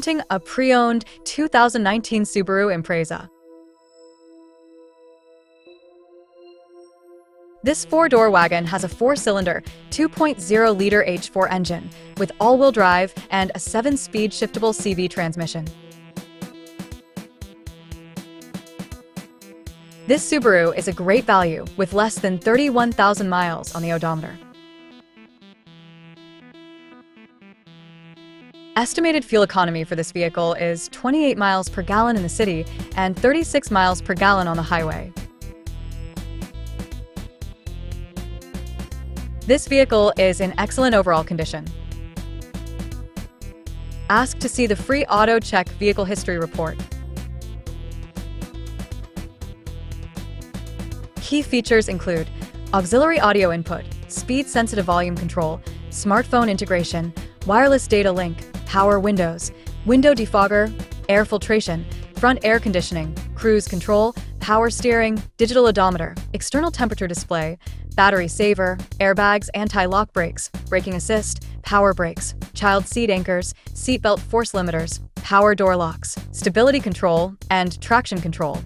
presenting a pre-owned 2019 Subaru Impreza. This four-door wagon has a four-cylinder, 2.0-liter H4 engine with all-wheel drive and a 7-speed shiftable CV transmission. This Subaru is a great value with less than 31,000 miles on the odometer. Estimated fuel economy for this vehicle is 28 miles per gallon in the city and 36 miles per gallon on the highway. This vehicle is in excellent overall condition. Ask to see the free Auto Check Vehicle History Report. Key features include auxiliary audio input, speed-sensitive volume control, smartphone integration, wireless data link, power windows, window defogger, air filtration, front air conditioning, cruise control, power steering, digital odometer, external temperature display, battery saver, airbags, anti-lock brakes, braking assist, power brakes, child seat anchors, seatbelt force limiters, power door locks, stability control, and traction control.